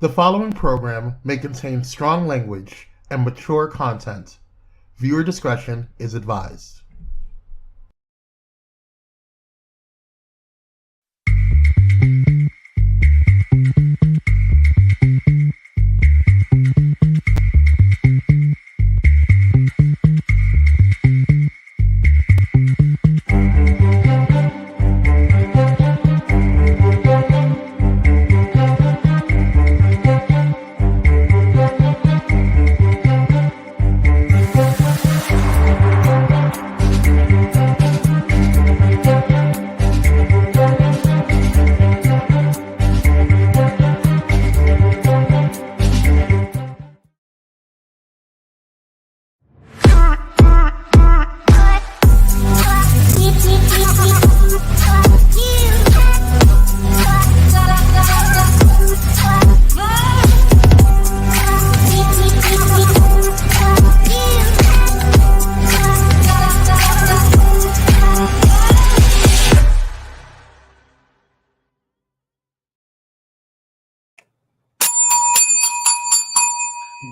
The following program may contain strong language and mature content. Viewer discretion is advised.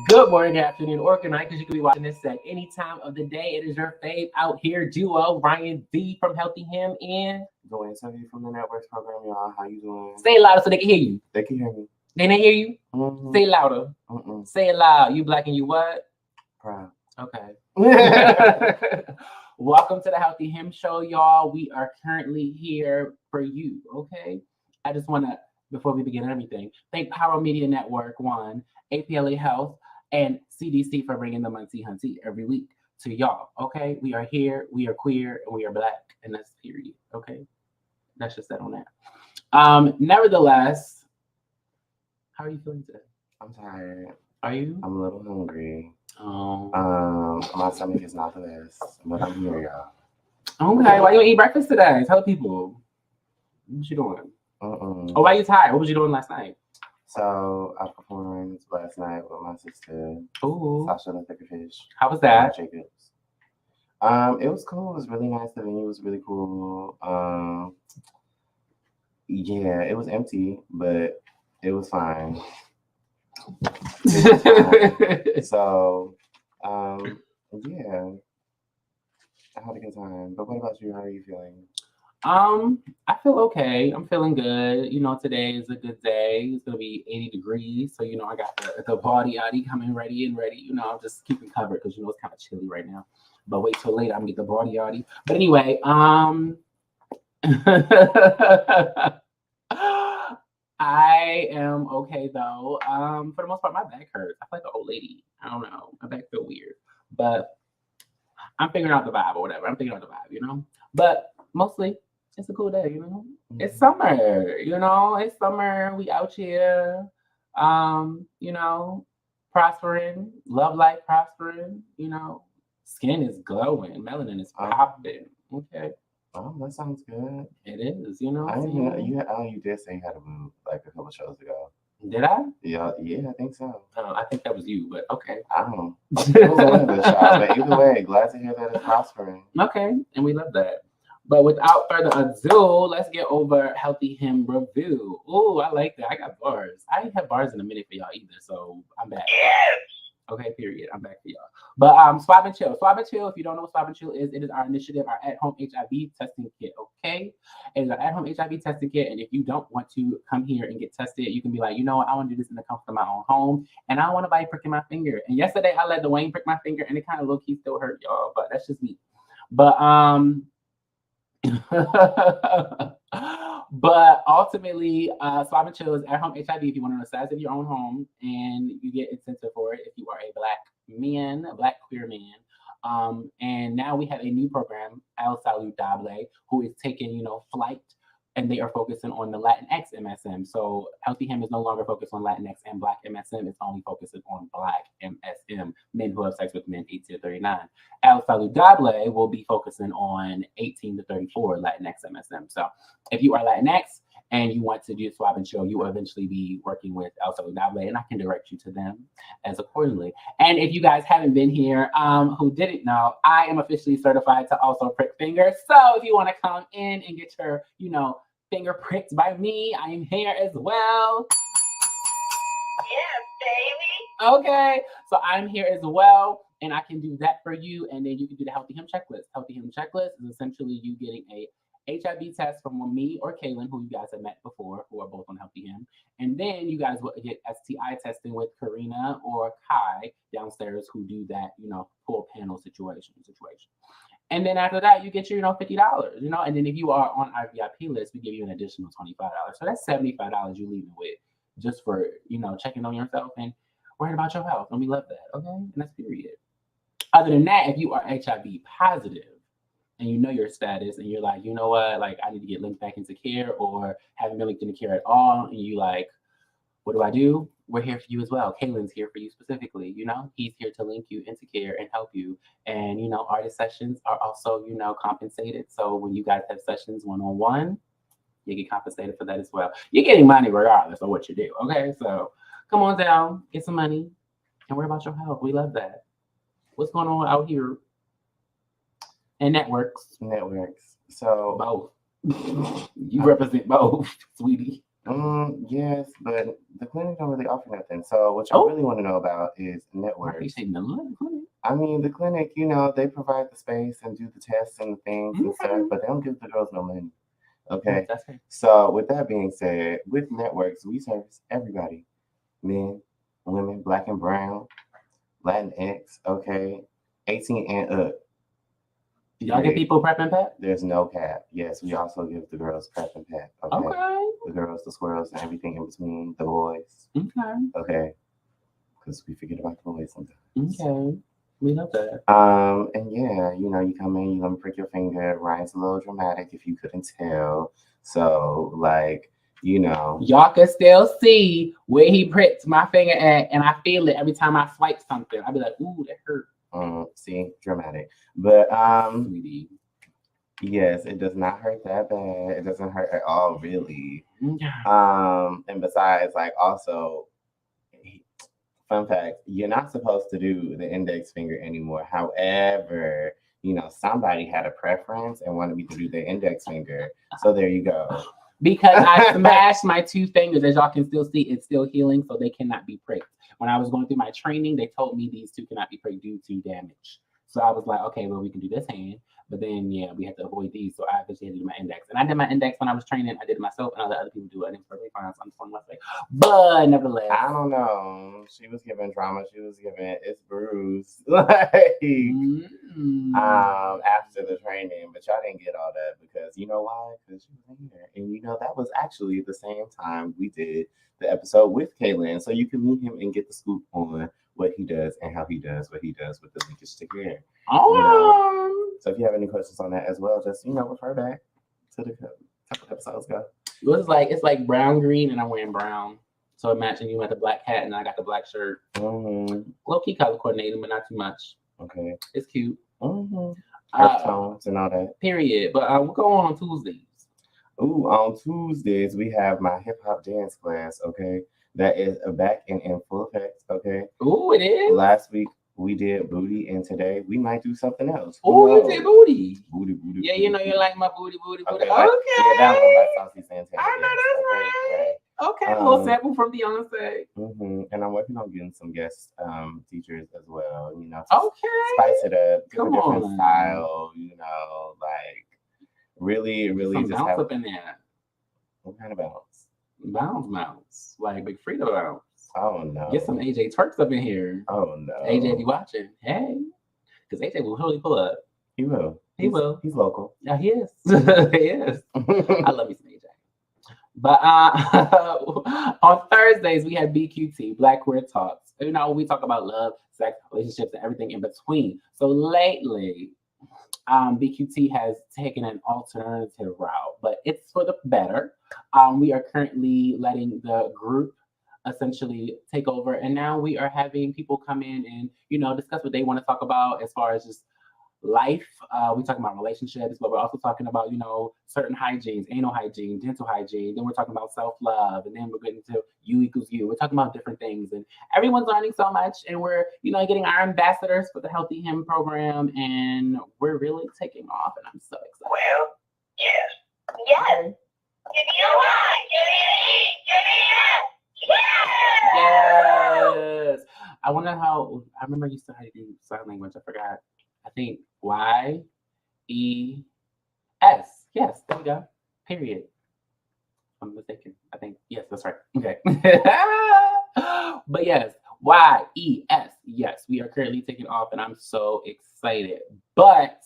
Good morning, good afternoon, or good night, because you can be watching this at any time of the day. It is your fave out here duo, Ryan D from Healthy Him and Dwayne from the Networks program, y'all. How you doing? Say it louder so they can hear you. They can hear me. They didn't hear you? Mm-hmm. Say it louder. Mm-mm. Say it loud. You black and you what? Proud. Okay. Welcome to the Healthy Him Show, y'all. We are currently here for you, okay? I just want to, before we begin everything, thank Pyro Media Network, one, APLA Health, and CDC for bringing the Muncie Hunty every week to y'all, okay? We are here, we are queer, and we are black, and that's period, okay? That's just that on that. Nevertheless, how are you feeling today? I'm tired. Are you? I'm a little hungry. Oh. My stomach is not the best, but I'm here, y'all. Okay, why you eat breakfast today? Tell people. What you doing? Oh, why you tired? What was you doing last night? So I performed last night with my sister, Sasha the Thicker Fish. How was that? Jacobs. It was cool. It was really nice. The venue was really cool. Yeah, it was empty, but it was fine. So, yeah, I had a good time. But what about you? How are you feeling? I feel okay. I'm feeling good. You know, today is a good day. It's gonna be 80 degrees, so you know I got the body coming ready. You know, I'm just keeping covered because you know it's kind of chilly right now. But wait till later, I'm gonna get the body. But anyway, I am okay though. For the most part, my back hurts. I feel like an old lady. I don't know. My back feel weird, but I'm figuring out the vibe or whatever. I'm figuring out the vibe, you know. But mostly, it's a cool day, you know. It's summer, you know. It's summer. We out here, you know, prospering. Love life prospering. You know, skin is glowing. Melanin is popping. Okay. Oh, that sounds good. It is, you know. You did say you had a move like a couple shows ago. Did I? Yeah, I think so. I think that was you, but okay. I don't know. It was one of the shots, but either way, glad to hear that it's prospering. Okay, and we love that. But without further ado, let's get over Healthy Him review. Oh, I like that. I got bars. I ain't have bars in a minute for y'all either, so I'm back. Okay, period. I'm back for y'all. But Swab and Chill. Swab and Chill, if you don't know what Swab and Chill is, it is our initiative, our at-home HIV testing kit, okay? It is our at-home HIV testing kit, and if you don't want to come here and get tested, you can be like, you know what, I want to do this in the comfort of my own home, and I don't want nobody pricking my finger. And yesterday, I let Dwayne prick my finger, and it kind of low-key still hurt, y'all, but that's just me. But but ultimately, Swab and Chill is at home HIV if you want to know the size of your own home, and you get incentive for it if you are a black queer man. And now we have a new program, El Saludable, who is taking, you know, flight, and they are focusing on the Latinx MSM. So Healthy Him is no longer focused on Latinx and Black MSM. It's only focusing on Black MSM, men who have sex with men 18 to 39. El Saludable will be focusing on 18 to 34 Latinx MSM. So if you are Latinx and you want to do Swab and Chill, you will eventually be working with El Saludable, and I can direct you to them as accordingly. And if you guys haven't been here, who didn't know, I am officially certified to also prick fingers. So if you want to come in and get your, you know, finger pricked by me, I am here as well. Yes, baby. Okay, so I'm here as well, and I can do that for you, and then you can do the Healthy Him checklist. Healthy Him checklist is essentially you getting a HIV test from me or Kaylin, who you guys have met before, who are both on Healthy Him. And then you guys will get STI testing with Karina or Kai downstairs who do that, full panel situation. And then after that, you get your, $50, and then if you are on our VIP list, we give you an additional $25. So that's $75 you leaving with just for, checking on yourself and worrying about your health. And we love that. Okay. And that's period. Other than that, if you are HIV positive and you know your status and you're like, you know what, like I need to get linked back into care or haven't been linked into care at all, and you like, what do? We're here for you as well. Kaylin's here for you specifically. He's here to link you into care and help you. And, artist sessions are also, compensated. So when you guys have sessions one-on-one, you get compensated for that as well. You're getting money regardless of what you do. Okay. So come on down, get some money, and worry about your health. We love that. What's going on out here? And networks. So both. You represent both, sweetie. Yes, but the clinic don't really offer nothing. So what you really want to know about is networks. You say no? I mean, the clinic, they provide the space and do the tests and the things and stuff, but they don't give the girls no money. Okay. That's right. So with that being said, with networks, we service everybody. Men, women, black and brown, Latinx, okay, 18 and up. Y'all get people prep and pep? There's no cap. Yes, we also give the girls prep and pep. Okay. The girls, the squirrels, and everything in between. The boys. Okay. Because we forget about the boys sometimes. Okay. We love that. And yeah, you come in, you let me prick your finger. Ryan's a little dramatic if you couldn't tell. So like, y'all can still see where he pricks my finger at, and I feel it every time I swipe something. I'll be like, ooh, that hurt. See, dramatic. But Sweetie. Yes, it does not hurt that bad. It doesn't hurt at all, really. And besides, like, also, fun fact, you're not supposed to do the index finger anymore. However, somebody had a preference and wanted me to do the index finger. So there you go. Because I smashed my 2 fingers, as y'all can still see, it's still healing, so they cannot be pricked. When I was going through my training, they told me these 2 cannot be pricked due to damage. So I was like, okay, well, we can do this hand. But then, yeah, we have to avoid these. So I eventually had to do my index. And I did my index when I was training. I did it myself, and I let other people do it. I didn't perfectly fine. So I'm just on my face. But nevertheless. I don't know. She was giving drama. She was giving, it's bruised. Like, after the training. But y'all didn't get all that because, you know why? Because she was in here. And, that was actually the same time we did the episode with Kaylin. So you can meet him and get the scoop on what he does and how he does what he does with the linkage to care. So if you have any questions on that as well, just refer back to the couple episodes ago. It's like brown green, and I'm wearing brown. So imagine you had the black hat and I got the black shirt. Low key color coordinating, but not too much. Okay, it's cute. Earth tones and all that. Period. But we'll go on Tuesdays. Ooh, on Tuesdays we have my hip hop dance class. Okay, that is back and in full effect. Okay. Ooh, it is. Last week we did booty, and today we might do something else. Oh, you did booty. Booty. Yeah, you like my booty. Okay. Okay. Yeah, that one by Saucy Santana. I know that's right. Okay, a little sample from Beyonce. And I'm working on getting some guest teachers as well. Okay. Spice it up, give Come a different on. style. Like really Some just bounce have. up in there. What kind of bounce? Bounce, like Big Frida bounce. Oh no. Get some AJ Twerks up in here. Oh no. AJ, if you watching, hey, because AJ will totally pull up. He will. He will. He's local. Yeah, he is. He is. I love you, some AJ. But on Thursdays we have BQT, Black Queer Talks. We talk about love, sex, relationships, and everything in between. So lately, BQT has taken an alternative route, but it's for the better. We are currently letting the group essentially take over, and now we are having people come in and discuss what they want to talk about as far as just life. We talking about relationships, but we're also talking about certain hygienes, anal hygiene, dental hygiene. Then we're talking about self-love, and then we're getting to you equals you. We're talking about different things, and everyone's learning so much, and we're getting our ambassadors for the Healthy Him program, and we're really taking off, and I'm so excited. Well, yes. Okay. Give me a Y, give me an E, give me an S, Yes. I wonder how. I remember I used to how to do sign language. I forgot. I think YES. Yes, there we go. Period. I'm mistaken. I think yes, that's right. Okay. But yes, YES. Yes, we are currently taking off, and I'm so excited. But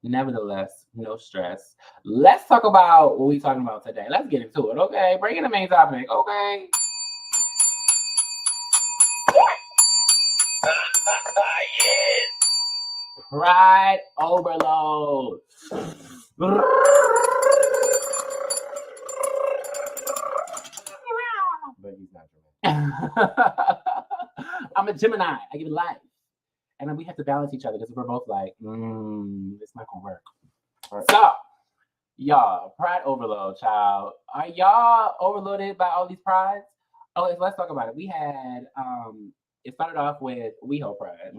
nevertheless, no stress. Let's talk about what we're talking about today. Let's get into it. Okay, bring in the main topic. Okay. Pride overload. But he's not dramatic. I'm a Gemini. I give it life. And then we have to balance each other because we're both like, it's not gonna work. Right. So, y'all, pride overload, child. Are y'all overloaded by all these prides? Oh, let's talk about it. We had it started off with WEHO Pride.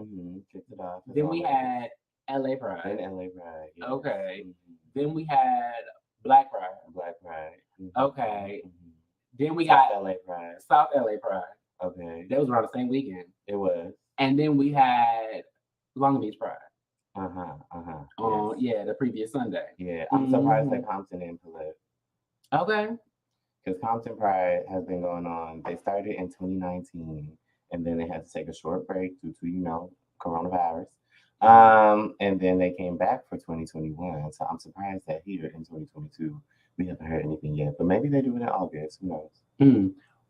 Kicked it off. Then we had LA Pride. Then LA Pride. Yes. Okay. Then we had Black Pride. Black Pride. Okay. Then we got South LA Pride. South LA Pride. Okay. That was around the same weekend. It was. And then we had Long Beach Pride. Yes. Yeah, the previous Sunday. Yeah, I'm surprised that Compton didn't pull it. Okay. Because Compton Pride has been going on. They started in 2019, and then they had to take a short break due to, coronavirus. And then they came back for 2021. So I'm surprised that here in 2022, we haven't heard anything yet. But maybe they do it in August. Who knows?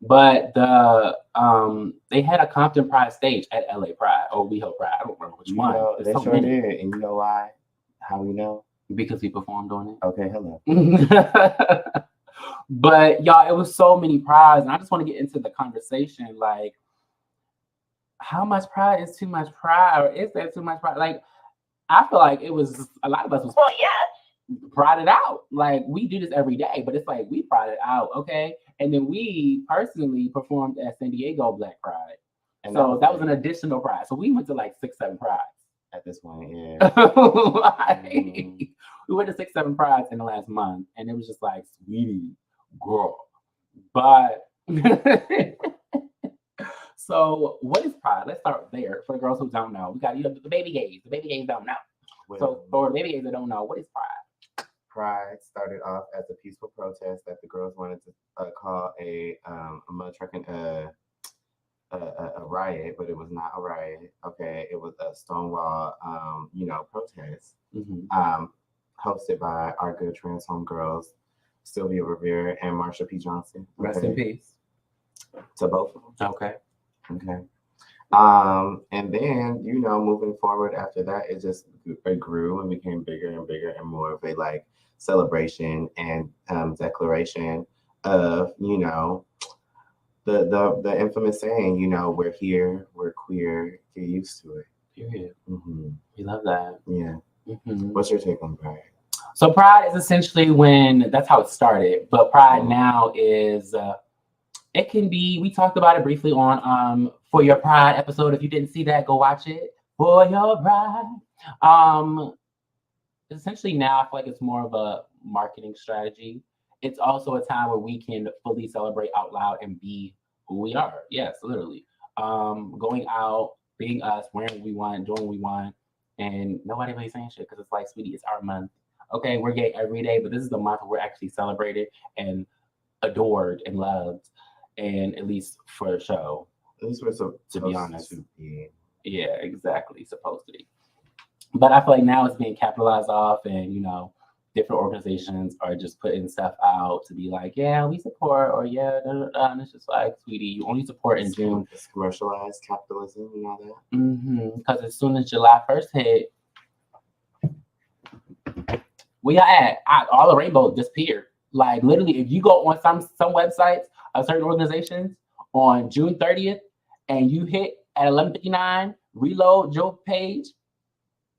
But they had a Compton Pride stage at LA Pride or WeHo Pride. I don't remember which one. They so sure did. And you know why? How we know? Because we performed on it. Okay, hello. But y'all, it was so many prides, and I just want to get into the conversation. Like, how much pride is too much pride, or is there too much pride? Like, I feel like it was a lot of us was prided out. Like, we do this every day, but it's like we prided out, okay? And then we personally performed at San Diego Black Pride, and so that was an additional pride. So we went to like 6-7 prides at this point. Yeah, we went to 6-7 prides in the last month, and it was just like, sweetie, girl. But so what is pride? Let's start there for the girls who don't know. We got the baby gays. The baby gays don't know. So for the baby gays that don't know, what is pride? Pride started off as a peaceful protest that the girls wanted to call a mud trucking a riot, but it was not a riot. Okay, it was a Stonewall protest hosted by our good trans homegirls Sylvia Rivera and Marsha P. Johnson. Okay. Rest in peace to both of them. Okay. And then moving forward after that, it grew and became bigger and bigger and more of a like celebration and declaration of the infamous saying, we're here, we're queer, get used to it. Period. We love that. Yeah. What's your take on pride? So pride is essentially that's how it started, but pride now is it can be, we talked about it briefly on For Your Pride episode. If you didn't see that, go watch it. For Your Pride. Essentially now I feel like it's more of a marketing strategy. It's also a time where we can fully celebrate out loud and be who we are. Yes, literally. Going out, being us, wearing what we want, doing what we want, and nobody really saying shit because it's like, sweetie, it's our month. Okay, we're gay every day, but this is the month where we're actually celebrated and adored and loved, and at least for the show. At least we're to be honest. Yeah, exactly. Supposed to be. But I feel like now it's being capitalized off, and different organizations are just putting stuff out to be like, yeah, we support, or yeah, and it's just like, sweetie, you only support in June. It's commercialized capitalism, you know that? Because as soon as July 1st hit, we are all the rainbows disappeared. Like literally, if you go on some websites of certain organizations on June 30th and you hit at 11:59, reload your page,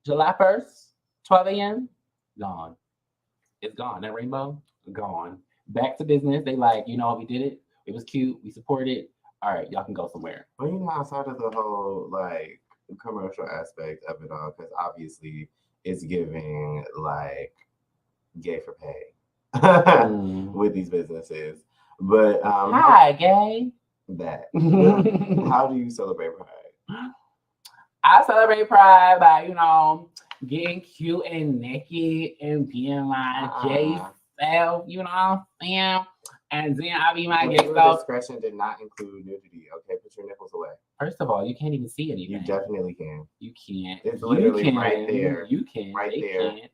July 1st, 12 a.m., gone. It's gone. That rainbow, gone. Back to business. They like, we did it. It was cute. We supported it. All right, y'all can go somewhere. Well, outside of the whole like commercial aspect of it all, because obviously it's giving like gay for pay with these businesses. But hi, gay. that. How do you celebrate Pride? I celebrate Pride by, getting cute and naked and being my gay self, you know what I'm saying? And then I be my gay Your self. discretion did not include nudity. Okay, put your nipples away. First of all, you can't even see anything. You definitely can. You can't. It's literally right there. You can. Right they there. Can't.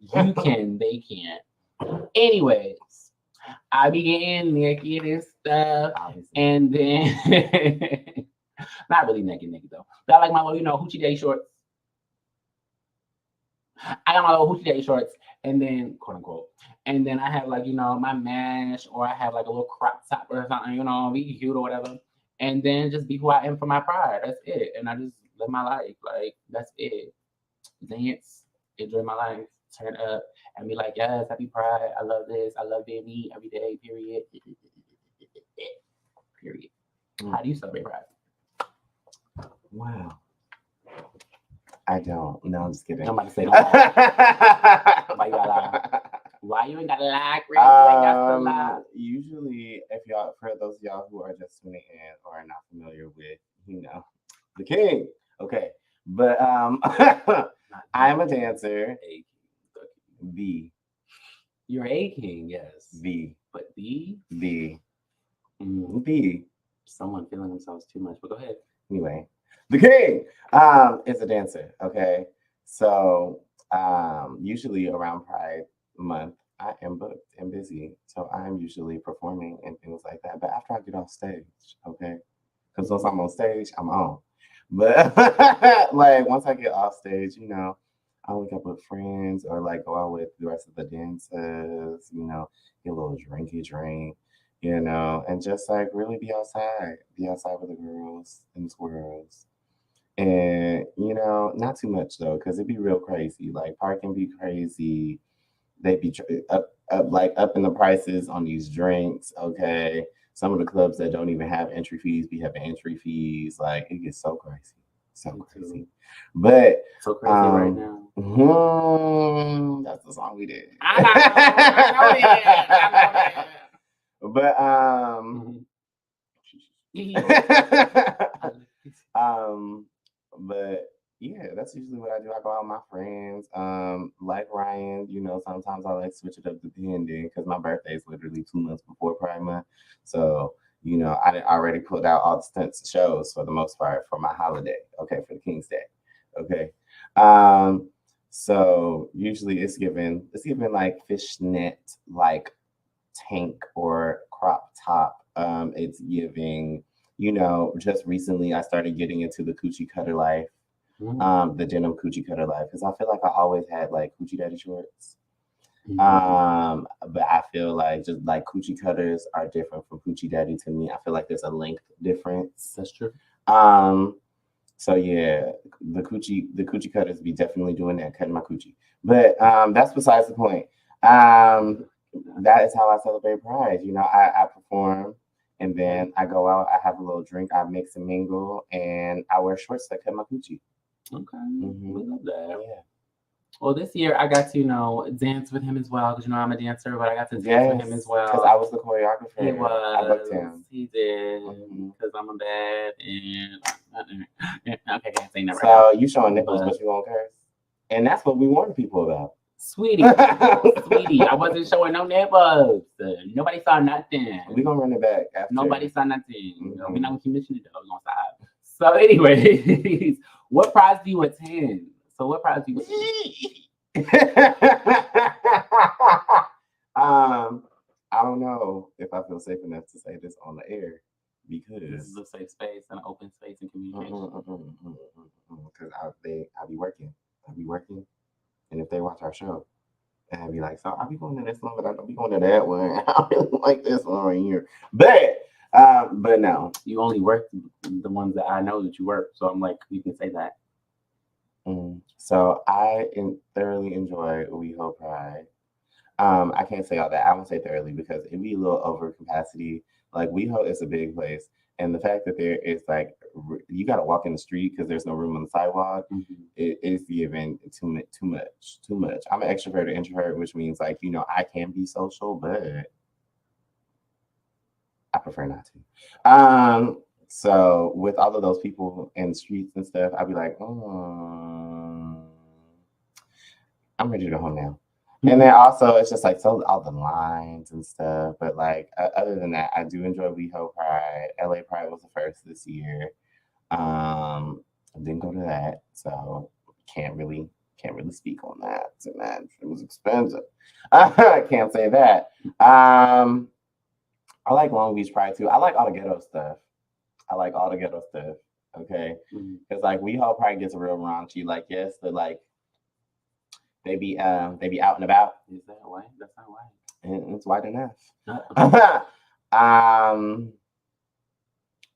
You can. They can't. Anyways, I be getting naked and stuff. Obviously. And then, not really naked though. But I like my little, hoochie daddy shorts. I got my little hoochie daddy shorts, and then quote unquote, and then I have my mesh, or I have like a little crop top or something, be cute or whatever, and then just be who I am for my pride. That's it, and I just live my life like that's it. Dance, enjoy my life, turn up, and be like, yes, happy Pride. I love this. I love being me every day. Period. Period. How do you celebrate Pride? Wow. I don't. No, I'm just kidding. I'm about to say, don't lie. Why you gotta lie? Why you ain't gotta lie? You ain't got to lie. Usually, for those of y'all who are just tuning in or are not familiar with, the king. Okay, but I am a dancer. The. You're a king, yes. The. But the. The. Someone feeling themselves too much, but go ahead. Anyway, the king is a dancer. Okay, so usually around Pride Month, I am booked and busy, so I'm usually performing and things like that. But after I get off stage, okay, because once I'm on stage, I'm on. But like once I get off stage, I link up with friends or like go out with the rest of the dancers. Get a little drinky drink. And just like really be outside with the girls and the squirrels. And, not too much though, because it'd be real crazy. Like parking be crazy. They be up in the prices on these drinks. Okay. Some of the clubs that don't even have entry fees be having entry fees. Like it gets so crazy. So crazy. But so crazy right now. That's the song we did. I know that. But but yeah, that's usually what I do. I go out with my friends. Like Ryan, sometimes I like switch it up depending because my birthday is literally 2 months before Pride Month. So, I already put out all the stunts shows for the most part for my holiday. Okay, for the King's Day. Okay. So usually it's given like fishnet like tank or crop top. It's giving, just recently I started getting into the coochie cutter life, the denim coochie cutter life, because I feel like I always had like coochie daddy shorts. But I feel like just like coochie cutters are different from coochie daddy to me. I feel like there's a length difference. That's true. So yeah, the coochie cutters be definitely doing that, cutting my coochie. But that's besides the point. That is how I celebrate Pride. I perform and then I go out, I have a little drink, I mix and mingle, and I wear shorts that cut my coochie. Okay. We love that. Yeah. Well, this year I got to, dance with him as well because I'm a dancer, but I got to dance with him as well. Because I was the choreographer. He was. I booked him. He did. Because I'm a bad and okay, can't say never. So you showing nipples, but you won't curse, and that's what we warn people about. Sweetie, I wasn't showing no nipples. Nobody saw nothing. We gonna run it back after. Nobody saw nothing. We're not gonna keep mentioning it though. We're gonna stop. So, anyways, what prize do you attend? So, what prize do you attend? I don't know if I feel safe enough to say this on the air because this is a safe space and an open space and communication. Because I'll be working. And if they watch our show, and I'd be like, so I'll be going to this one, but I don't be going to that one. I really like this one right here. But no. You only work the ones that I know that you work. So I'm like, you can say that. So I thoroughly enjoy WEHO Pride. I can't say all that. I won't say thoroughly because it'd be a little over capacity. Like WEHO is a big place. And the fact that there is like, you got to walk in the street because there's no room on the sidewalk. It is given too much. I'm an extrovert or introvert, which means like, I can be social, but I prefer not to. So with all of those people in the streets and stuff, I'd be like, I'm ready to go home now. And then also it's just like so all the lines and stuff. But like other than that, I do enjoy WeHo Pride. LA Pride was the first this year. I didn't go to that, so can't really speak on that. It was expensive. I can't say that. I like Long Beach Pride too. I like all the ghetto stuff. Okay, because like WeHo Pride gets real raunchy. Like yes, but like they be out and about. Is that white? That's not white. And it's white enough. Uh-uh.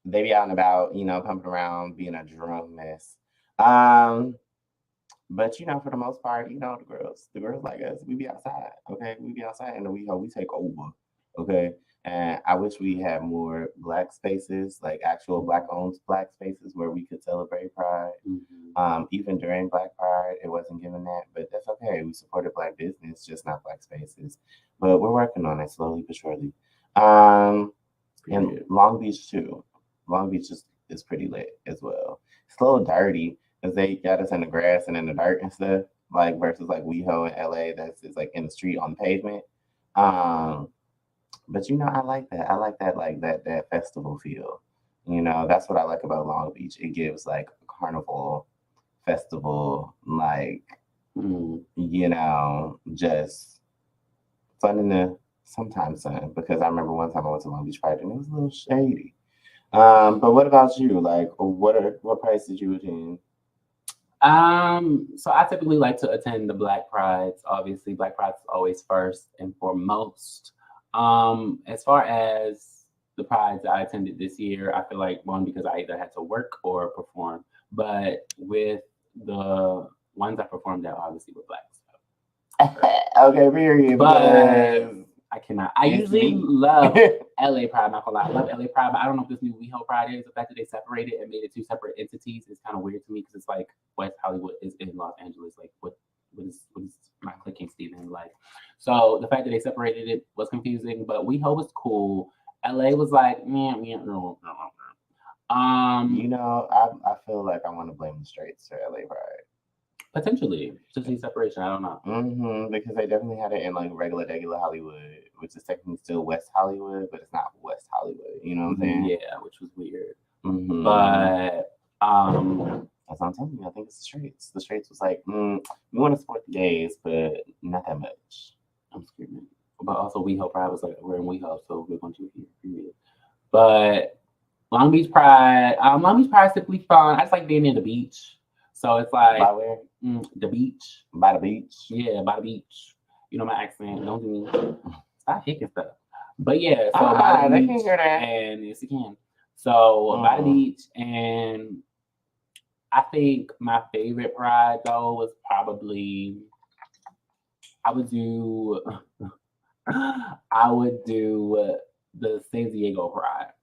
They be out and about, pumping around, being a drunk mess. But for the most part, the girls like us, we be outside. Okay, we be outside, and we take over. Okay, and I wish we had more Black spaces, like actual Black-owned Black spaces where we could celebrate Pride. Even during Black Pride, it wasn't given that, but that's okay. We supported Black business, just not Black spaces. But we're working on it slowly but surely. And Long Beach too. Long Beach is pretty lit as well. It's a little dirty because they got us in the grass and in the dirt and stuff, like versus like WeHo in LA that's like in the street on the pavement. But I like that. I like that that festival feel. That's what I like about Long Beach. It gives like a carnival festival, like just fun in the sometimes sun. Because I remember one time I went to Long Beach Pride and it was a little shady. But what about you? Like, what price did you attend? So I typically like to attend the Black Prides. Obviously, Black Prides is always first and foremost. As far as the prides that I attended this year, I feel like one, because I either had to work or perform. But with the ones I performed at, obviously were Black. So. Okay, period. But I cannot. I usually love LA Pride. I'm not gonna lie, I love LA Pride, but I don't know if this new WeHo Pride is. The fact that they separated and made it two separate entities is kind of weird to me because it's like West Hollywood is in Los Angeles. Like, what is not clicking, Steven? Like, so the fact that they separated it was confusing. But WeHo was cool. LA was like, no. I feel like I want to blame the straights for LA Pride. Potentially, to see separation. I don't know. Because they definitely had it in like regular Hollywood, which is technically still West Hollywood, but it's not West Hollywood. You know what I'm saying? Yeah, which was weird. But that's what I'm telling you. I think it's the straights. The straights was like, we want to support the gays, but not that much. I'm screaming. But also WeHo Pride was like, we're in WeHo, so we're going to hear. But Long Beach Pride is typically fun. I just like being near the beach. So it's like by where? The beach. By the beach? Yeah, by the beach. My accent. Don't do me. Stop hicking stuff. But yeah, so by the beach. They can hear that. And yes, you can. So by the beach, and I think my favorite pride though was probably I would do the San Diego Pride.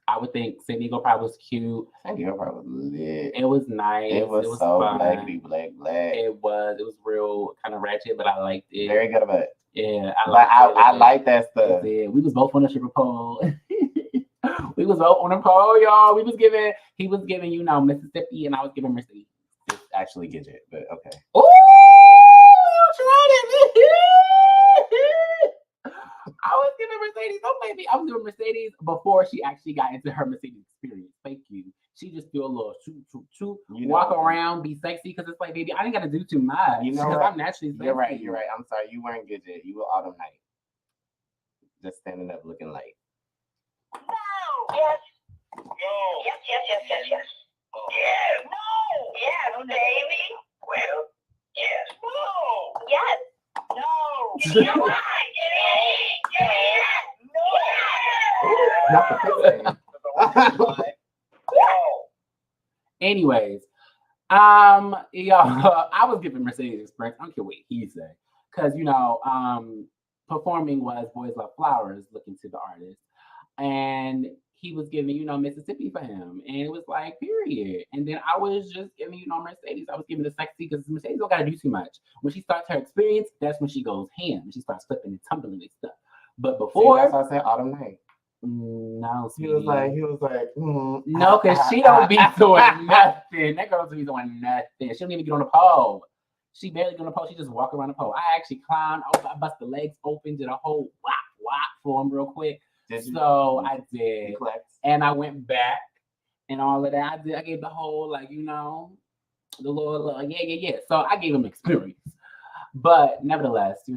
I would think San Diego Pride was cute. San Diego Pride was lit. It was nice. It was so fun. black. It was real kind of ratchet, but I liked it. Very good about it. Yeah, I like that stuff. We was both on the stripper pole. We was both on the pole, y'all. He was giving, Mississippi, and I was giving Mercedes. It's actually Gidget, but okay. Ooh, I was giving Mercedes. Don't make me. I was giving Mercedes before she actually got into her Mercedes experience. Thank you. She just do a little shoot, walk around, be sexy, because it's like, baby, I ain't got to do too much. Because I'm naturally sexy. You're right. I'm sorry. You weren't Gidget. You were Autumn Night. Just standing up looking like. No. Yes. No. Yes. Oh. Yes. No. Yes, baby. Well, yes. No. Yes. No. You're right. Not the thing. Anyways, y'all, I was giving Mercedes experience. I don't care what he said, because performing was Boys Love Flowers, looking to the artist, and he was giving Mississippi for him, and it was like period. And then I was just giving Mercedes. I was giving the sexy because Mercedes don't gotta do too much. When she starts her experience, that's when she goes ham. She starts flipping and tumbling and stuff. But before, that's why I said Autumn Night. No, He was like, no, because she don't be doing nothing. That girl don't be doing nothing. She don't even get on the pole. She barely get on the pole. She just walk around the pole. I actually climbed over. I bust the legs open, did a whole whop for him real quick. So I did, and I went back and all of that. I gave the whole the little yeah. So I gave him experience, but nevertheless,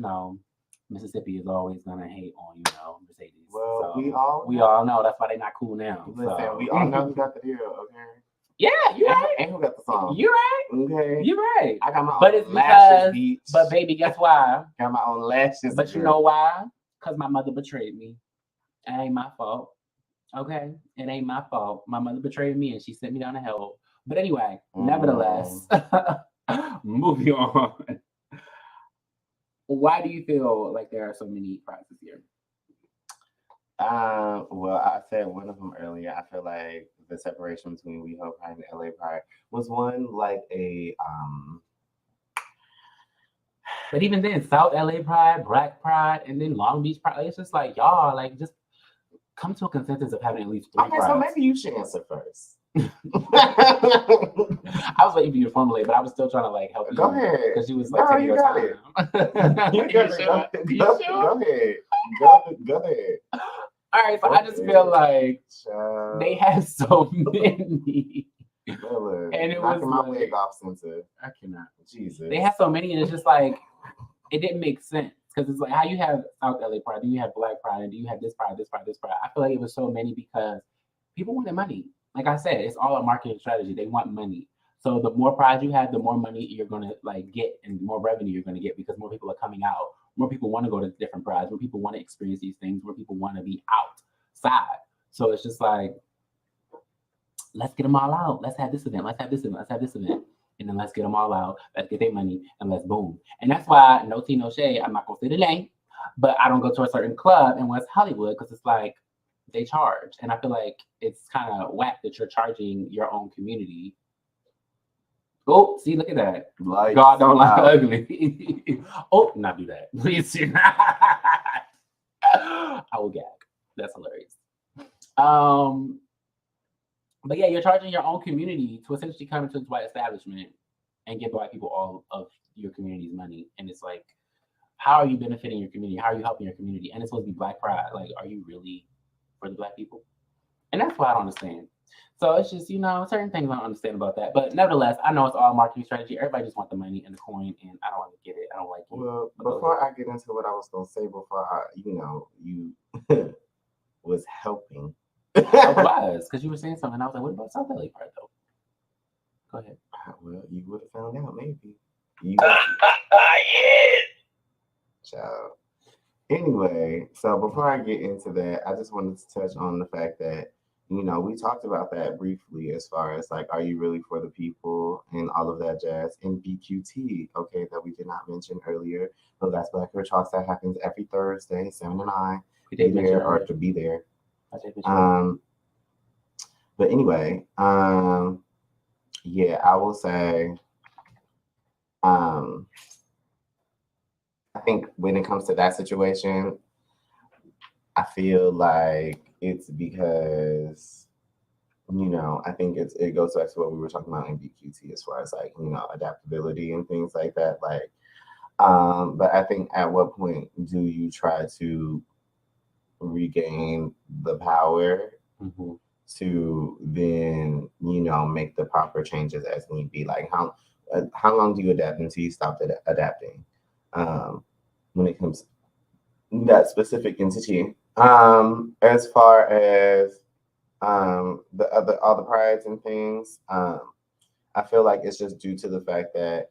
Mississippi is always gonna hate on Mercedes. Well, so we all know that's why they're not cool now. Listen, so. we all know who got the deal, okay? Yeah, you're right. And who got the song? You're right. Okay. You're right. I got my but own it's lashes, beach. But baby, guess why? Got my own lashes. But you know why? Because my mother betrayed me. It ain't my fault. Okay? It ain't my fault. My mother betrayed me and she sent me down to hell. But anyway, nevertheless, moving on. Why do you feel like there are so many prizes here? Well, I said one of them earlier. I feel like the separation between WeHo Pride and LA Pride was one like a But even then, South LA Pride, Black Pride, and then Long Beach Pride, it's just like y'all just come to a consensus of having at least 3 prides. So maybe you should answer first. I was waiting for you to formulate, but I was still trying to help you. Go ahead, because you was taking your time. You got it. Go ahead. Go ahead. All right, so I just feel like they have so many. And it was my wig off center. I cannot. Jesus. They have so many, and it's just like it didn't make sense because it's like how you have South LA Pride, then you have Black Pride, and then you have this pride, this pride, this pride. I feel like it was so many because people wanted money. Like I said, it's all a marketing strategy. They want money. So the more prides you have, the more money you're gonna get, and more revenue you're gonna get because more people are coming out. More people want to go to different prides. More people want to experience these things. More people want to be outside. So it's just like, let's get them all out. Let's have this event. Let's have this event. Let's have this event. And then let's get them all out. Let's get their money and let's boom. And that's why, no tea, no shade. I'm not going to say the name, but I don't go to a certain club in West Hollywood because it's like they charge. And I feel like it's kind of whack that you're charging your own community. Oh, see, look at that. God don't like ugly. Oh, not do that. Please do not. I will gag. That's hilarious. But yeah, you're charging your own community to essentially come into this white establishment and give Black people all of your community's money. And it's like, how are you benefiting your community? How are you helping your community? And it's supposed to be Black pride. Like, are you really for the Black people? And that's what I don't understand. So it's just, certain things I don't understand about that. But nevertheless, I know it's all marketing strategy. Everybody just wants the money and the coin, and I don't want to get it. I don't like it. Well, before I get into what I was going to say, before you was helping. I was, because you were saying something. I was like, what about South LA Pride, though? Go ahead. Well, you would have found out, maybe. Yes. Child. Anyway, so before I get into that, I just wanted to touch on the fact that, we talked about that briefly as far as are you really for the people and all of that jazz. And BQT, okay, that we did not mention earlier, but that's Black Girl Talks that happens every Thursday, 7 to 9. Be there or to be there. But anyway, yeah, I will say, I think when it comes to that situation, I feel like it's because, I think it goes back to what we were talking about in BQT as far as adaptability and things like that. But I think at what point do you try to regain the power to then, make the proper changes as need be? Like how long do you adapt until you stop adapting? When it comes to that specific entity. As far as all the prides and things, I feel like it's just due to the fact that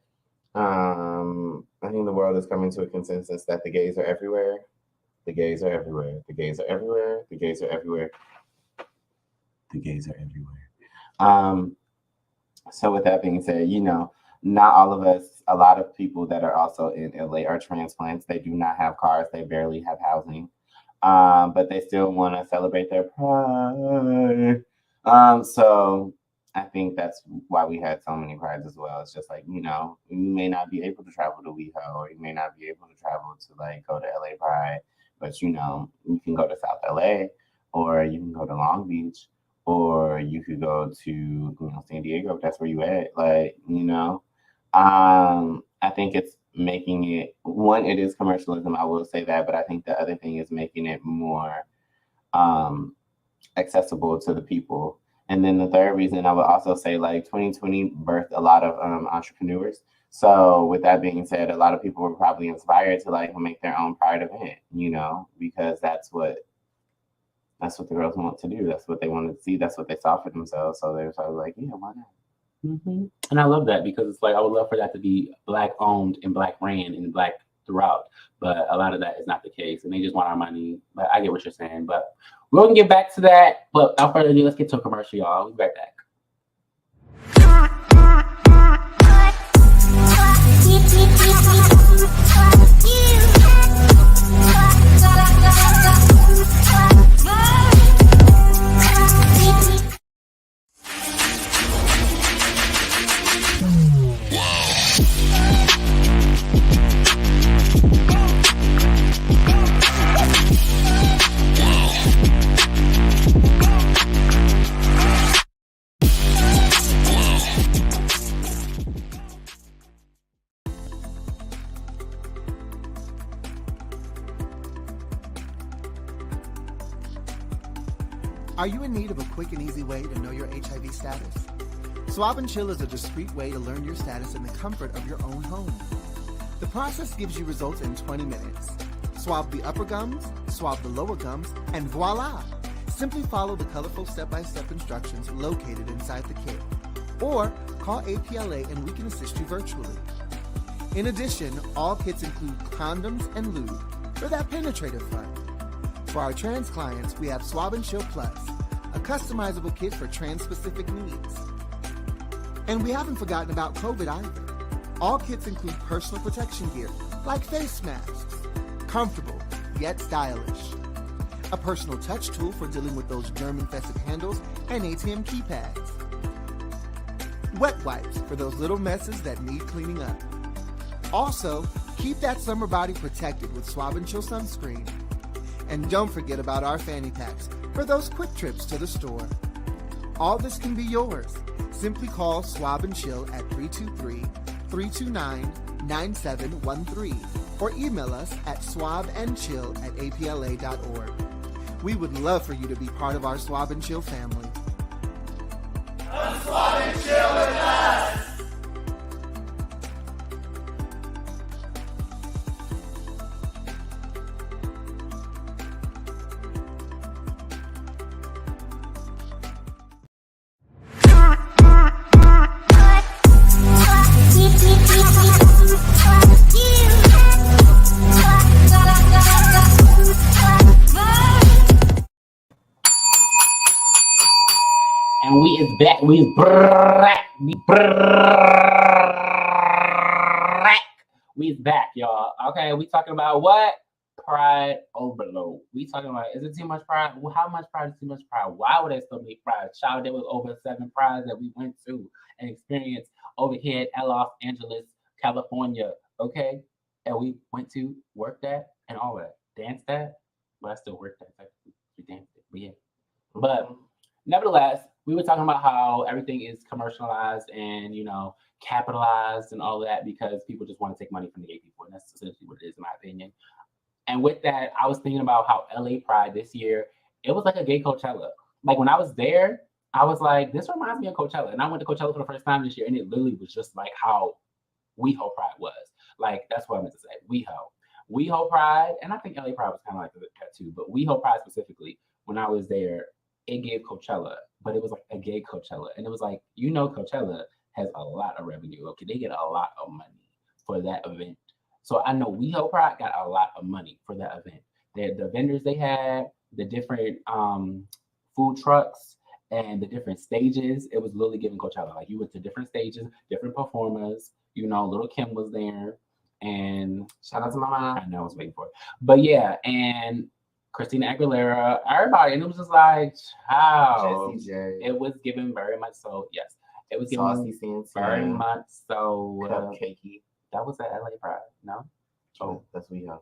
I think the world is coming to a consensus that the gays are everywhere. The gays are everywhere. The gays are everywhere. The gays are everywhere. The gays are everywhere. So with that being said, not all of us, a lot of people that are also in LA are transplants. They do not have cars. They barely have housing. But they still want to celebrate their pride. So I think that's why we had so many prides as well. It's just you may not be able to travel to WeHo, or you may not be able to travel to go to LA Pride, but you can go to South LA, or you can go to Long Beach, or you could go to San Diego if that's where you at. Like, I think it's making it one. It is commercialism. I will say that, but I think the other thing is making it more accessible to the people. And then the third reason I would also say, like, 2020 birthed a lot of entrepreneurs. So with that being said, a lot of people were probably inspired to like make their own pride event, because that's what the girls want to do. That's what they wanted to see. That's what they saw for themselves. So they were sort of like, yeah, why not? Mm-hmm. And I love that because it's like I would love for that to be Black owned and Black ran and Black throughout, but a lot of that is not the case, and they just want our money. But I get what you're saying. But we're gonna get back to that. But without further ado, let's get to a commercial, y'all. We'll be right back. Are you in need of a quick and easy way to know your HIV status? Swab and Chill is a discreet way to learn your status in the comfort of your own home. The process gives you results in 20 minutes. Swab the upper gums, swab the lower gums, and voila! Simply follow the colorful step-by-step instructions located inside the kit. Or call APLA and we can assist you virtually. In addition, all kits include condoms and lube for that penetrative fun. For our trans clients, we have Swab and Chill Plus, a customizable kit for trans-specific needs. And we haven't forgotten about COVID either. All kits include personal protection gear, like face masks, comfortable yet stylish. A personal touch tool for dealing with those germ-infested handles and ATM keypads. Wet wipes for those little messes that need cleaning up. Also, keep that summer body protected with Swab and Chill sunscreen. And don't forget about our fanny packs for those quick trips to the store. All this can be yours. Simply call Swab and Chill at 323-329-9713 or email us at swabandchill@apla.org. We would love for you to be part of our Swab and Chill family. Come swab and chill with us! And we is back. We is back. We is back, y'all. Okay, we talking about what? Pride overload. We talking about, is it too much pride? Well, how much pride is too much pride? Why would there still be pride? Child, there was over 7 prides that we went to and experienced over here at Los Angeles, California. Okay, and we went to work that and all that, dance that. Well, I still work that. We danced it, but yeah. But nevertheless, we were talking about how everything is commercialized and, capitalized and all that because people just want to take money from the gay people. And that's essentially what it is, in my opinion. And with that, I was thinking about how LA Pride this year, it was like a gay Coachella. Like when I was there, I was like, this reminds me of Coachella. And I went to Coachella for the first time this year, and it literally was just like how WEHO Pride was. Like, that's what I meant to say, WEHO. WEHO Pride, and I think LA Pride was kind of like that too, but WEHO Pride specifically, when I was there, it gave Coachella, but it was like a gay Coachella. And it was like, Coachella has a lot of revenue. Okay, they get a lot of money for that event. So I know WeHo Pride got a lot of money for that event. The vendors they had, the different food trucks, and the different stages, it was literally giving Coachella. Like you went to different stages, different performers. Little Kim was there. And shout out to my mom. I know I was waiting for it. But yeah, and Christina Aguilera, everybody, and it was just like, wow. It was given very much so, yes. It was given very much so. Cupcakey. That was at LA Pride, no? Oh, that's WeHo.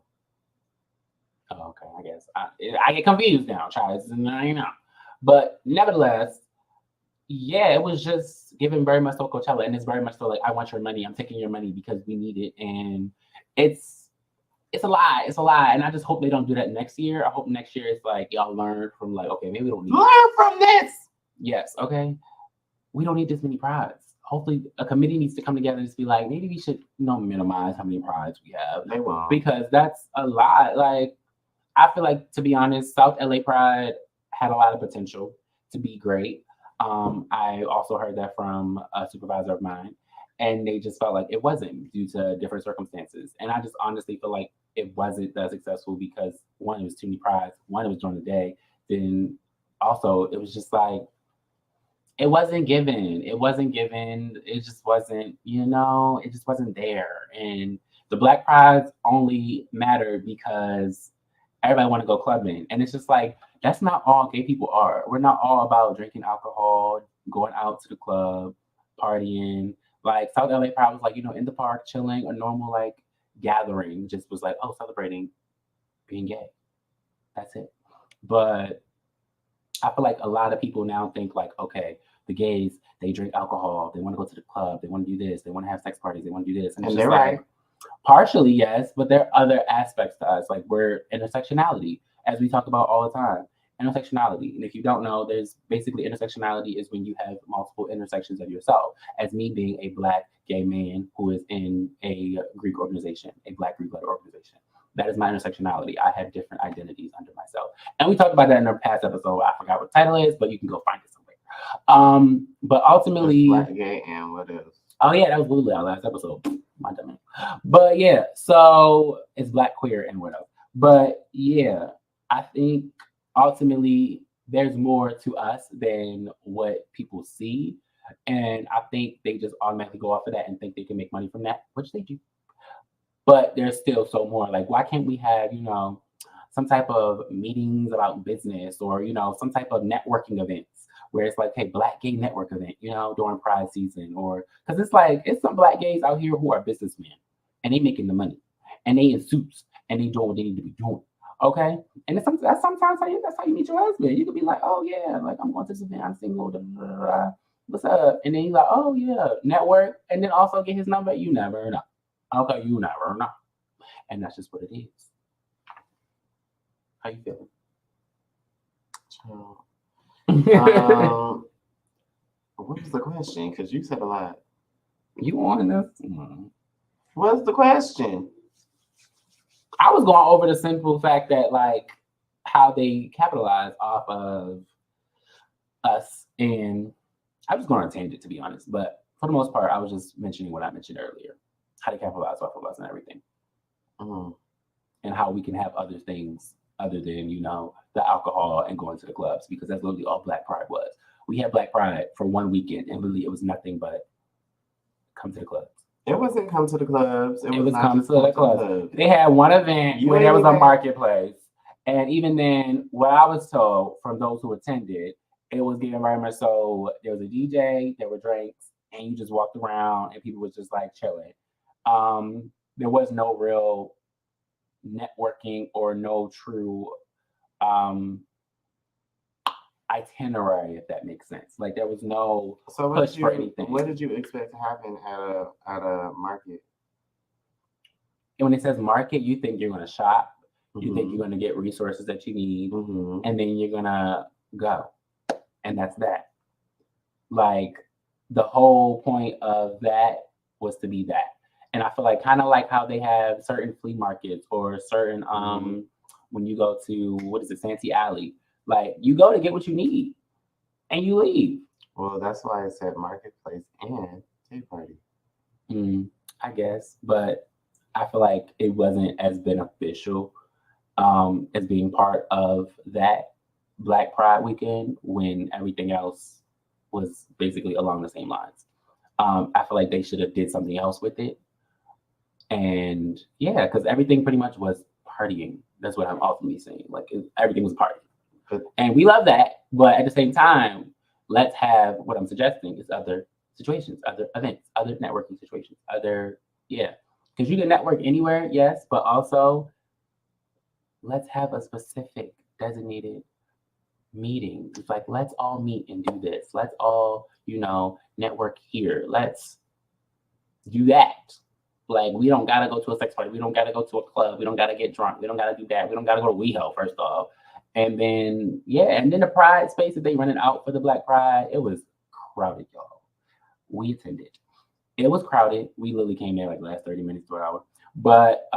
Oh, okay, I guess I get confused now, Charles. You know, but nevertheless, yeah, it was just given very much so Coachella, and it's very much so like I want your money. I'm taking your money because we need it, and it's a lie. It's a lie, and I just hope they don't do that next year. I hope next year it's like y'all learn from like, okay, maybe we don't need Learn from this. Yes, okay. We don't need this many prides. Hopefully, a committee needs to come together and just be like, maybe we should, minimize how many prides we have. They won't. Because that's a lot. Like, I feel like, to be honest, South LA Pride had a lot of potential to be great. I also heard that from a supervisor of mine, and they just felt like it wasn't due to different circumstances. And I just honestly feel like it wasn't that successful because, one, it was too many prides. One, it was during the day. Then also, it was just like, it wasn't given. It wasn't given. It just wasn't, it just wasn't there. And the Black Prides only mattered because everybody want to go clubbing. And it's just like, that's not all gay people are. We're not all about drinking alcohol, going out to the club, partying. Like South LA Pride was like, in the park, chilling, a normal like gathering, just was like, oh, celebrating being gay. That's it. But I feel like a lot of people now think like, okay, the gays, they drink alcohol, they want to go to the club, they want to do this, they want to have sex parties, they want to do this. And they're right. Partially, yes, but there are other aspects to us. Like we're intersectionality, as we talk about all the time. Intersectionality. And if you don't know, there's basically intersectionality is when you have multiple intersections of yourself. As me being a Black gay man who is in a Greek organization, a Black Greek letter organization. That is my intersectionality. I have different identities under myself. And we talked about that in our past episode. I forgot what the title is, but you can go find it somewhere. But ultimately, Black, gay, and what else? Oh yeah, that was literally our last episode. My dumb. But yeah, so it's Black, queer, and what else? But yeah, I think ultimately there's more to us than what people see, and I think they just automatically go off of that and think they can make money from that, which they do. But there's still so more. Like, why can't we have some type of meetings about business or some type of networking events? Where it's like, hey, Black gay network event, during Pride season, or because it's like it's some Black gays out here who are businessmen and they making the money and they in suits and they doing what they need to be doing. Okay, and that's sometimes that's how you meet your husband. You could be like, oh yeah, like I'm going to this event, I'm single, blah, blah, blah. What's up? And then he's like, oh yeah, network, and then also get his number. You never know. Okay, you never know, and that's just what it is. How you feeling? What was the question? Because you said a lot. You on this? What's the question? I was going over the simple fact that like how they capitalize off of us, and I was going on a tangent to be honest, but for the most part, I was just mentioning what I mentioned earlier, how they capitalize off of us and everything, and how we can have other things other than, the alcohol and going to the clubs, because that's literally all Black Pride was. We had Black Pride for one weekend, and really it was nothing but come to the clubs. It wasn't come to the clubs. It was come to the clubs. They had one event where there was a marketplace. And even then, what I was told from those who attended, it was getting very much so, there was a DJ, there were drinks, and you just walked around and people was just like chilling. There was no real networking or no true itinerary, if that makes sense. Like there was no push for anything. What did you expect to happen at a market? And when it says market, you think you're going to shop, you think you're going to get resources that you need, and then you're going to go, and that's that. Like the whole point of that was to be that. And I feel like kind of like how they have certain flea markets or certain when you go to Santee Alley, like you go to get what you need and you leave. Well, that's why it said marketplace and tea party. I guess, but I feel like it wasn't as beneficial as being part of that Black Pride weekend when everything else was basically along the same lines. I feel like they should have did something else with it. And yeah, because everything pretty much was partying. That's what I'm ultimately saying. Like everything was partying. And we love that. But at the same time, let's have what I'm suggesting is other situations, other events, other networking situations, because you can network anywhere, yes, but also let's have a specific designated meeting. It's like, let's all meet and do this. Let's all, network here. Let's do that. Like, we don't gotta go to a sex party. We don't gotta go to a club. We don't gotta get drunk. We don't gotta do that. We don't gotta go to WeHo, first off. And then, and then the Pride space that they rented out for the Black Pride, it was crowded, y'all. We attended. It was crowded. We literally came there like the last 30 minutes to an hour. But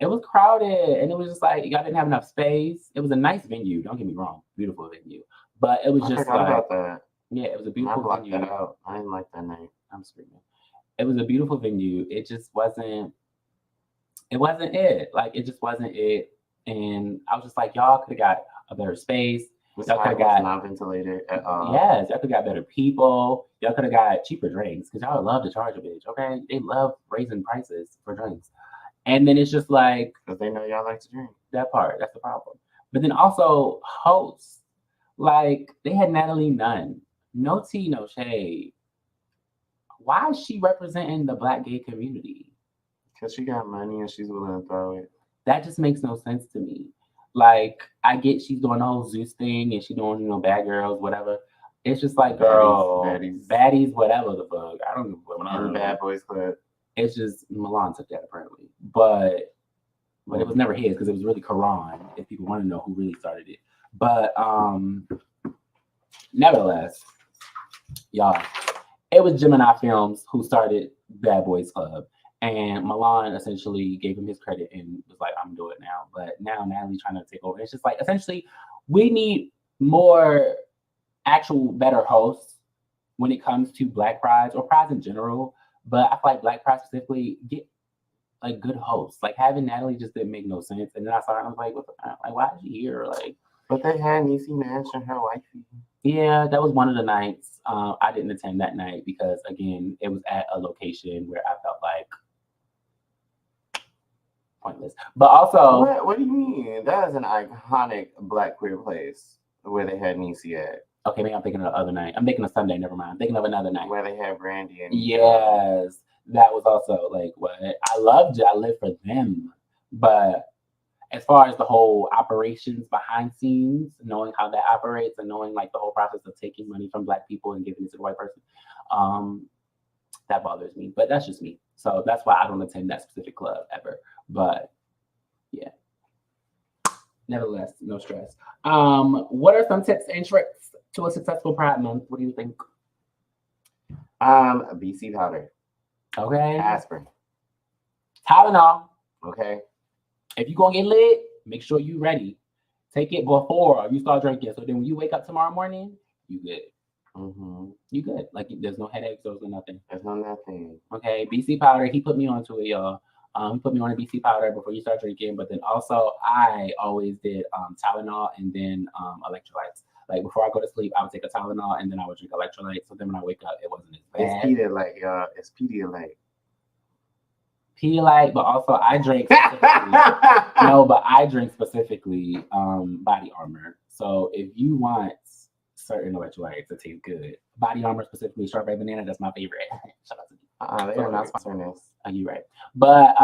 it was crowded, and it was just like, y'all didn't have enough space. It was a nice venue. Don't get me wrong. Beautiful venue. But it was just forgot like, about that. Yeah, it was a I beautiful blocked venue. that out. I didn't like that night. I'm screaming. It was a beautiful venue. It just wasn't it. Like, it just wasn't it. And I was just like, y'all could have got a better space. This Y'all time could have was got not ventilated at all. Yes, y'all could have got better people. Y'all could have got cheaper drinks because y'all love to charge a bitch. Okay, they love raising prices for drinks, and then it's just like Because they know y'all like to drink. that part. That's the problem. But then also hosts, like they had Natalie Nunn. No tea, no shade. Why is she representing the Black gay community? Because she got money and she's willing to throw it. That just makes no sense to me. Like, I get she's doing the whole Zeus thing and she's doing, bad girls, whatever. It's just like, girl, baddies, whatever the fuck. I don't give a fuck. And Bad Boys Club. It's just Milan took that apparently, but it was never his because it was really Quran. If people want to know who really started it, but nevertheless, y'all, it was Gemini Films who started Bad Boys Club. And Milan essentially gave him his credit and was like, I'm doing it now. But now Natalie's trying to take over. It's just like, essentially, we need more actual better hosts when it comes to Black Prides or Prides in general. But I feel like Black Pride specifically get like good hosts. Like having Natalie just didn't make no sense. And then I saw her and I was like, what the, like, why is she here? Like, but they had Niecy Nash and her wifey. Yeah, that was one of the nights. I didn't attend that night because, again, it was at a location where I felt like pointless. But also, what do you mean? That is an iconic Black queer place where they had Niecy at. Okay, maybe I'm thinking of the other night. I'm thinking of Sunday. Never mind. I'm thinking of another night where they had Brandy and yes, that was also like what I loved. I lived for them, but as far as the whole operations behind scenes, knowing how that operates and knowing like the whole process of taking money from Black people and giving it to the white person, that bothers me. But that's just me. So that's why I don't attend that specific club ever. But yeah, nevertheless, no stress. What are some tips and tricks to a successful Pride Month? What do you think? BC powder. Okay. Aspirin. Tylenol. Okay. If you're gonna get lit, make sure you're ready. Take it before you start drinking. So then when you wake up tomorrow morning, you good. Mm-hmm. You good. Like there's no headaches, there's no nothing. There's no nothing. Okay, BC powder. He put me onto it, y'all. He put me on a BC powder before you start drinking. But then also I always did Tylenol and then electrolytes. Like before I go to sleep, I would take a Tylenol and then I would drink electrolytes. So then when I wake up, it wasn't as bad. It's Pedialyte, y'all. It's Pedialyte. Pedialyte, but also I drink specifically, but I drink specifically Body Armor. So if you want certain electrolytes that taste good, Body Armor specifically strawberry banana, that's my favorite. Shout out to you. They are not sponsoring this. You're right. But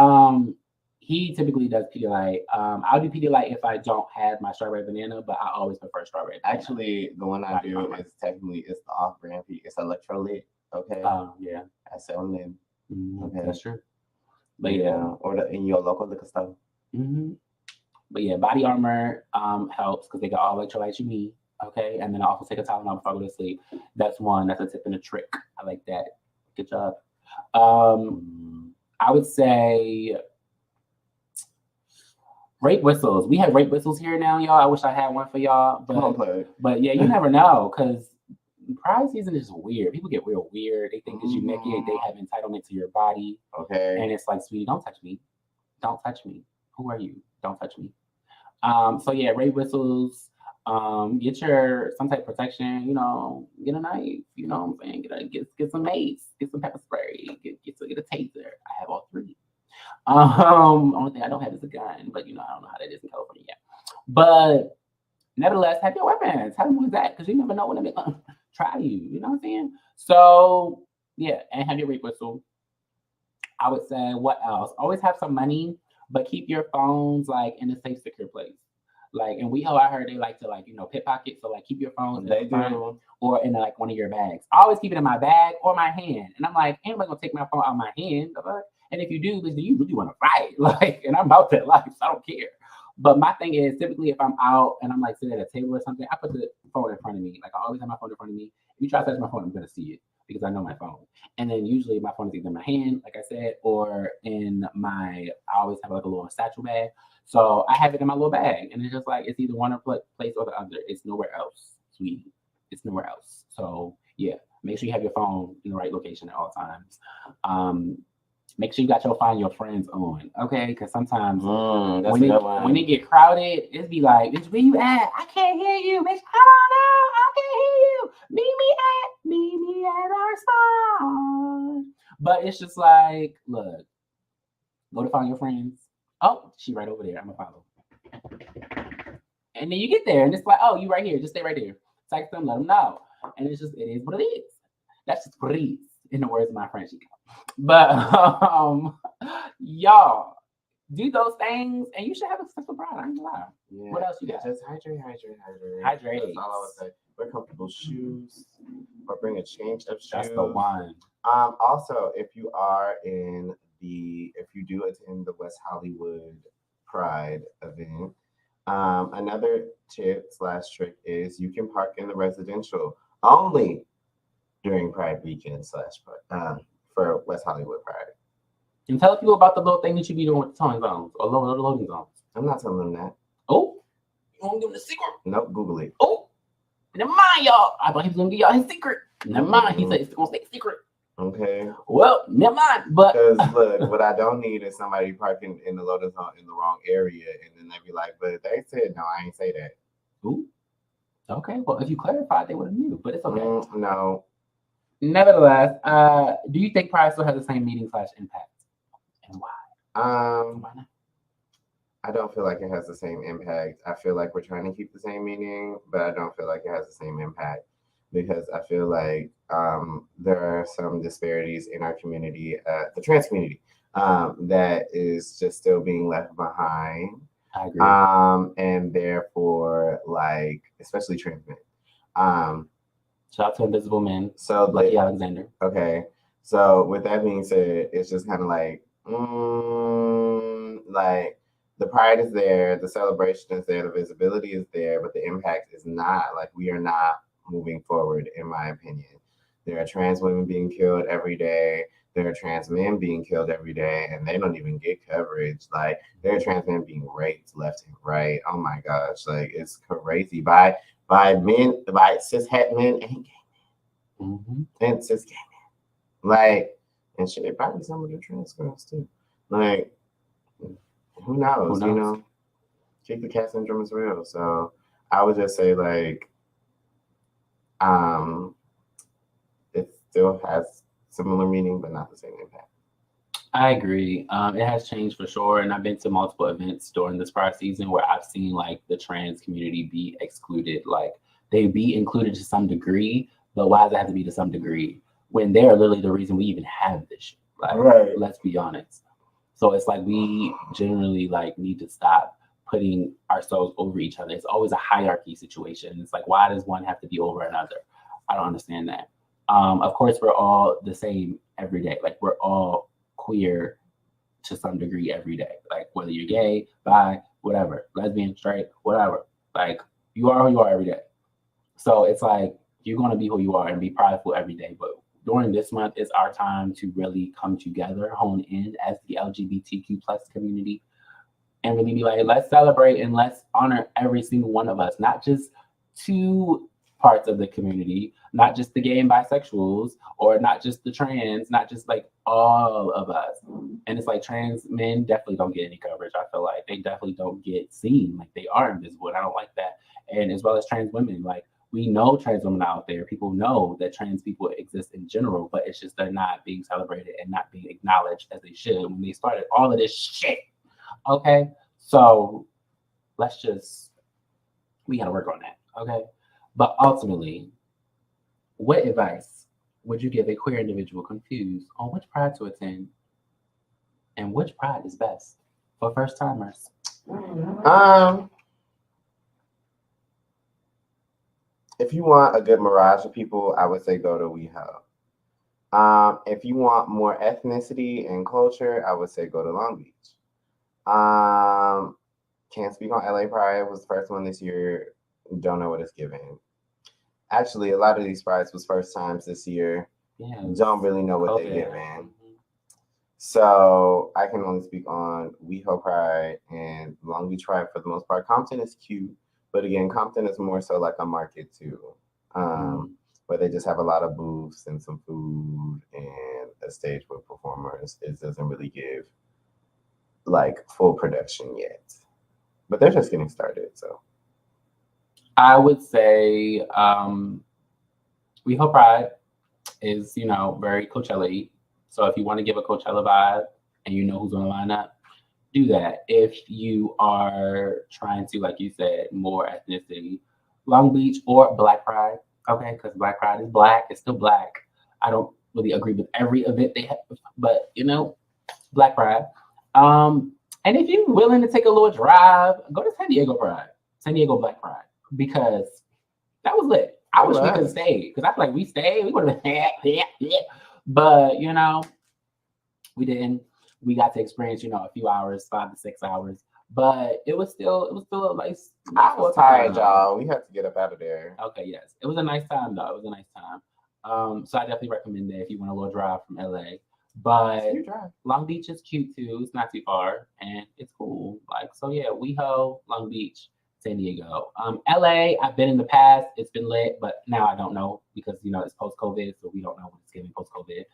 he typically does Pedialyte. I'll do Pedialyte if I don't have my strawberry banana, but I always prefer strawberry banana. Actually, the one I do is technically it's the off-brand. It's electrolyte. Okay. Yeah. I sell them. Okay, that's true. But yeah, or in your local liquor store. Mm-hmm. But yeah, Body Armor helps because they got all electrolytes you need. Okay, and then I also take a Tylenol before I go to sleep. That's one. That's a tip and a trick. I like that. Good job. I would say rape whistles. We have rape whistles here now, y'all. I wish I had one for y'all, but yeah, you never know because Pride season is weird. People get real weird. They think because you're naked, they have entitlement to your body. Okay. And it's like, sweetie, don't touch me. Don't touch me. Who are you? Don't touch me. So yeah, rape whistles. Get your some type of protection. Get a knife. You know what I'm saying? Get some mace. Get some pepper spray. Get a taser. I have all three. Only thing I don't have is a gun, but I don't know how that is in California yet. But nevertheless, have your weapons. Have them with that because you never know when they're gonna try you. You know what I'm saying? So yeah, and have your rape whistle. I would say what else? Always have some money but keep your phones like in a safe, secure place. Like in WeHo, I heard they like to like pickpocket. So like keep your phones in They the front do. or in like one of your bags. I always keep it in my bag or my hand. And I'm like, ain't nobody gonna take my phone out of my hand. The fuck? And if you do, then you really want to fight. Like, and I'm about that life, so I don't care. But my thing is typically if I'm out and I'm like sitting at a table or something, I put the phone in front of me. Like I always have my phone in front of me. If you try to touch my phone, I'm gonna see it because I know my phone. And then usually my phone is either in my hand, like I said, or in my. I always have like a little satchel bag. So I have it in my little bag, and it's just like it's either one place or the other. It's nowhere else, sweetie. It's nowhere else. So yeah, make sure you have your phone in the right location at all times. Make sure you got your find your friends on, okay? Because sometimes when it get crowded, it be like, bitch, where you at? I can't hear you, bitch. Come on out, I can't hear you. Meet me at our spot. But it's just like, look, go to find your friends. Oh, she right over there. I'm gonna follow. And then you get there, and it's like, oh, you right here. Just stay right there. Text them, let them know. And it's just, it is what it is. That's just what it is, in the words of my friend. But y'all do those things, and you should have a successful bride. I ain't gonna lie. Yeah. What else you got? Just hydrate. Hydrate. That's all I would say. Wear comfortable shoes, or bring a change of shoes. That's the one. Also, if you do attend the West Hollywood Pride event, another tip / trick is you can park in the residential only during Pride weekend / for West Hollywood Pride. And tell people about the little thing that you be doing with the towing zones or loading zones. I'm not telling them that. Oh, you want to give them the secret? Nope, Google it. Oh, never mind, y'all. I thought he was gonna give y'all his secret. Never mind. He said it's gonna stay secret. Okay. Well, never mind. But because look, what I don't need is somebody parking in the loading zone in the wrong area, and then they be like, "But they said no, I ain't say that." Ooh. Okay. Well, if you clarified, they would have knew. But it's okay. No. Nevertheless, do you think Pride still has the same meaning / impact, and why? Why not? I don't feel like it has the same impact. I feel like we're trying to keep the same meaning, but I don't feel like it has the same impact because I feel like there are some disparities in our community, the trans community, that is just still being left behind. I agree. And therefore, like, especially trans men. Shout out to Invisible Men. So Lucky Alexander. Okay. So with that being said, it's just kind of like the pride is there, the celebration is there, the visibility is there, but the impact is not. Like, we are not moving forward, in my opinion. There are trans women being killed every day. There are trans men being killed every day, and they don't even get coverage. Like, there are trans men being raped left and right. Oh my gosh, like, it's crazy by men, by cis het men and gay men, and cis gay men. Like, and shit, probably some of the trans girls too. Like, who knows? You know, keep the cat syndrome is real. So I would just say, like, it still has similar meaning, but not the same impact. I agree. It has changed for sure. And I've been to multiple events during this Pride season where I've seen like the trans community be excluded. Like, they be included to some degree, but why does it have to be to some degree when they're literally the reason we even have this shit? Like, right. Let's be honest. So it's like we generally like need to stop putting ourselves over each other. It's always a hierarchy situation. It's like, why does one have to be over another? I don't understand that. Of course, we're all the same every day. Like, we're all queer to some degree every day. Like, whether you're gay, bi, whatever, lesbian, straight, whatever. Like, you are who you are every day. So it's like, you're going to be who you are and be prideful every day. But during this month is our time to really come together, hone in as the LGBTQ plus community, and really be like, let's celebrate and let's honor every single one of us, not just two parts of the community, not just the gay and bisexuals, or not just the trans, not just like all of us. And it's like trans men definitely don't get any coverage. I feel like they definitely don't get seen. Like, they are invisible, and I don't like that. And as well as trans women, like, we know trans women out there. People know that trans people exist in general, but it's just they're not being celebrated and not being acknowledged as they should when they started all of this shit. Okay? So we gotta work on that. Okay? But ultimately, what advice would you give a queer individual confused on which pride to attend and which pride is best? for first timers? If you want a good mirage of people, I would say go to WEHO. If you want more ethnicity and culture, I would say go to Long Beach. Can't speak on LA Pride. It was the first one this year. Don't know what it's giving. Actually, a lot of these prides was first times this year. Yeah. Don't really know what they're Okay. giving. So I can only speak on WeHo Pride and Long Beach Pride for the most part. Compton is cute, but again, Compton is more so like a market too, where they just have a lot of booths and some food and a stage with performers. It doesn't really give like full production yet, but they're just getting started. So I would say WeHo Pride is, very Coachella-y. So if you want to give a Coachella vibe and you know who's going to line up, do that. If you are trying to, like you said, more ethnicity, Long Beach or Black Pride, okay, because Black Pride is Black, it's still Black. I don't really agree with every event they have, but Black Pride. And if you're willing to take a little drive, go to San Diego Pride, San Diego Black Pride, because that was lit. I wish we could have stayed, because I feel like we stayed, we would have been but we didn't. We got to experience, a few hours, 5 to 6 hours, but it was still a nice. I was tired, y'all. We had to get up out of there. Okay, yes, it was a nice time though. It was a nice time. So I definitely recommend that if you want a little drive from LA. But Long Beach is cute too. It's not too far, and it's cool. Like, so yeah, WeHo, Long Beach, San Diego. LA, I've been in the past. It's been lit, but now I don't know because it's post-COVID, so we don't know what it's giving post-COVID.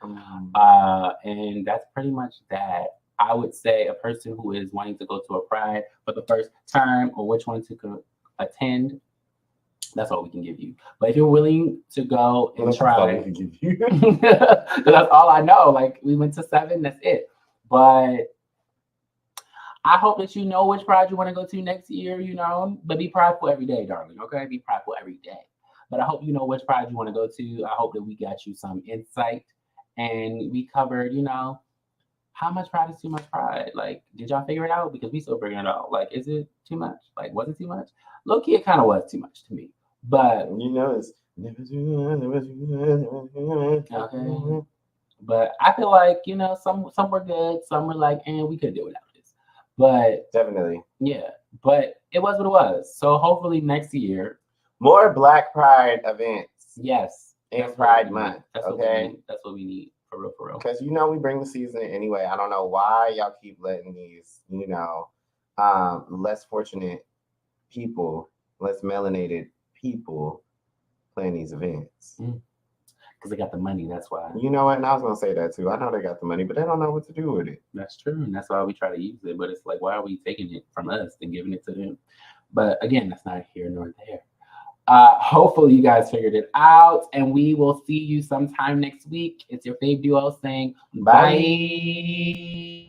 And that's pretty much that. I would say a person who is wanting to go to a pride for the first time or which one to attend, that's all we can give you. But if you're willing to go and try, because that's all I know. Like, we went to 7, that's it. But I hope that you know which pride you want to go to next year, but be prideful every day, darling, okay? Be prideful every day. But I hope you know which pride you want to go to. I hope that we got you some insight and we covered, how much pride is too much pride? Like, did y'all figure it out? Because we still figuring it out. Like, is it too much? Like, was it too much? Low key, it kind of was too much to me. But it's never too much. Okay. But I feel like, some were good, some were like, and we could do without this. But definitely. Yeah. But it was what it was. So hopefully next year. More Black Pride events. Yes. In Pride Month. That's okay. That's what we need. For real. Because we bring the season anyway. I don't know why y'all keep letting these, less fortunate people, less melanated people playing these events. Because they got the money, that's why. You know what? And I was gonna say that too. I know they got the money, but they don't know what to do with it. That's true. And that's why we try to use it. But it's like, why are we taking it from us and giving it to them? But again, that's not here nor there. Hopefully you guys figured it out, and we will see you sometime next week. It's your fave duo saying bye.